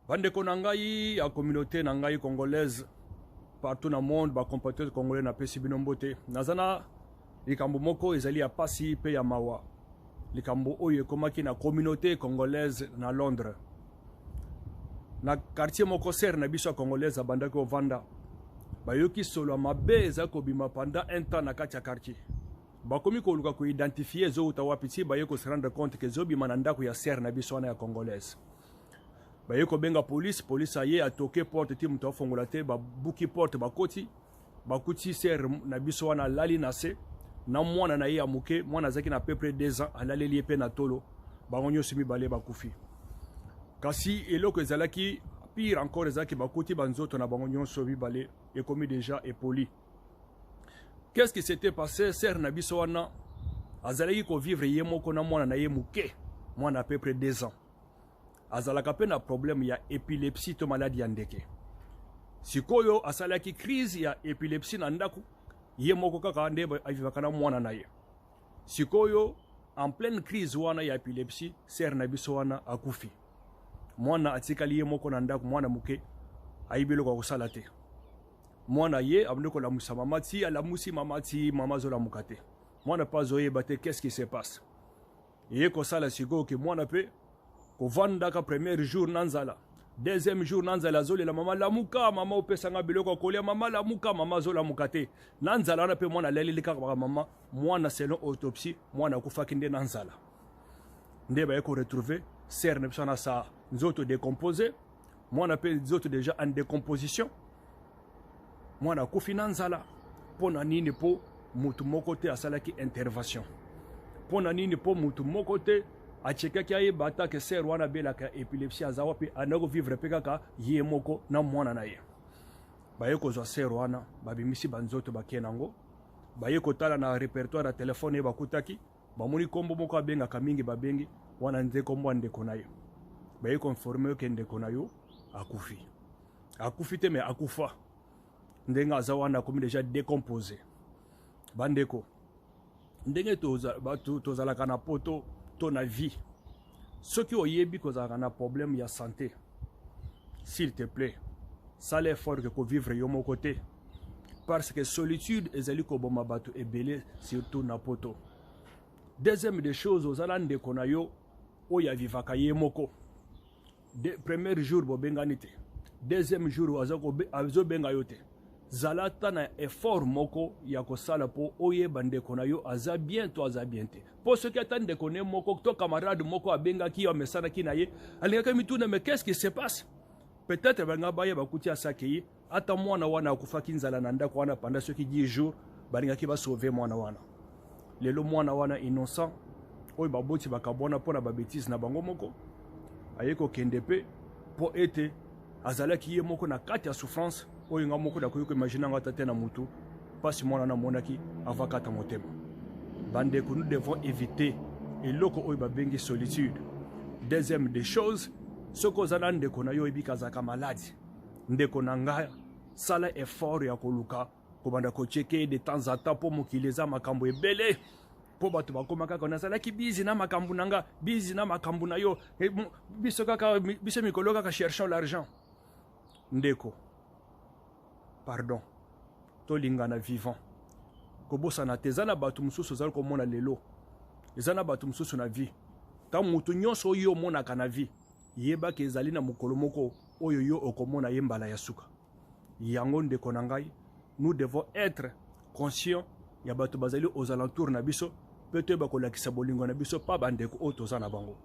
Bandeko nangai ya communauté nangai congolaise partout dans le monde, ba compatriotes congolais na pesi binombote. Nazana likambo moko ezali ya pasi pe ya mawa. Likambo oyo ekomaki na communauté congolaise na Londres. Na quartier moko ser na biso congolaise bandako vanda. Bayoki solo mabe eza kobima pendant un temps na kati ya quartier. Bakomi ko luka ko identifier zo utawapiti bayeko se rendre compte que zobi manandako ya ser na biso na ya congolaise. Bayeko benga police aye a toqué porte ti muto fongola te ba buki porte bakoti bakuti ser na biso wana lali na se na mwana na ye ya muke mwana zaki na peu près 2 ans alali lié na tolo bangonyo simi balé bakufi kasi eloko ezalaki pire encore ezaki bakuti banzoto na bangonyo sobi balé et commis déjà et poli. Qu'est-ce qui s'était passé? Ser na biso wana azalaki ko vivre ye moko na mwana na ye muke mwana à peu près 2 ans. Azalaka pe na problème ya épilepsie to maladie ya ndeke. Sikoyo asalaki crise ya épilepsie na ndaku ye moko kaka nde avivaka na mwana na ye. Sikoyo en pleine crise wana ya épilepsie ser na biso wana akufi. Mwana atikali ye moko na ndaku mwana muke ayibelo kwa kusala te. Mwana ye abndeko la musa mamati ala musi mamati mama zola mukate. Mwana pa zoye bate qu'est-ce qui se passe? Ye ko sala sikoyo ke mwana pe kovanda ka premier jour nanzala, deuxième jour nanzala zole la mama la muka mama opesanga biloko kolia mama la muka mama zola mukate nanzala na pe mwana leli lika mama mwana selon autopsie mwana kufaki nde nanzala nde ba yeko retrouver ser ne psana sa nzoto décomposé mwana pe nzoto déjà en décomposition mwana kufi nanzala pona nini po mutu moko te asalaki intervention pona nini po mutu moko te acheka kia bata ke ser wana belaka epilepsie azawa pe anako vivre pe kaka ye moko na mwana na ye bayeko zo ser wana babimisi banzoto bakenango bayeko tala na répertoire ya téléphone bakutaki bamoni kombo moko abenga kamingi babengi wana nze kombo ndeko na yo bayeko informer ke ndeko na yo akufi te me akufa ndenga azawa na komi déjà décomposé bandeko ndenge tozalaka na poto ton avis. Ceux qui ont yebi qu'on a un problème de santé, s'il te plaît, ça l'effort que vivre de mon côté. Parce que solitude est celle que bon batu est belé surtout na poto. Deuxième des choses aux alans de konayo, o ya vivaka ye moko. Premier jour bo benganite. Deuxième jour azo bengayote. Zalata na effort moko ya kosala po oye bande konayo aza bien to aza bien te. Pour ceux qui attendent de connaître moko to camarade moko abenga ki amesana ki na ye alingaka mituna mais qu'est-ce qui se passe? Peut-être banga baye bakuti asakei ata mwana wana akufaki nzala na ndako wana pendant ceux qui 10 jours balinga ki ba sauver mwana wana. Lelo mwana wana innocent oyo baboti bakabona pona ba bêtise na bango moko ayeko kendepe po ete azalaki ye moko na kati ya souffrance oyo nga moko da koyoko imaginer nga tate na mutu pasi mwana na monaki avakata motema bandeko nous devons éviter eloko oyo babengi solitude. Deuxième des choses soko zala ndeko na yo ebika zaka maladi ndeko na nga sala effort ya koluka kobanda kocheke de temps en temps po mokileza makambo ebele po bato bakoma kaka nazalaki busy na makambo nanga busy na makambo na yo biso kaka biso mikolo kaka cherchons l'argent ndeko pardon tolingana vivant kobosana te ezana bato mosusu ozali komona lelo ezana bato mosusu na vie ta moto nyonso oyo omonaka na vie yebaki ezali na mokolo moko oyo yo okomona ye mbala ya suka yango ndeko na ngai nous devons être conscients ya bato bazali aux alentours na biso pe to bakolakisa bolingo na biso pa bandeko oyo toza na bango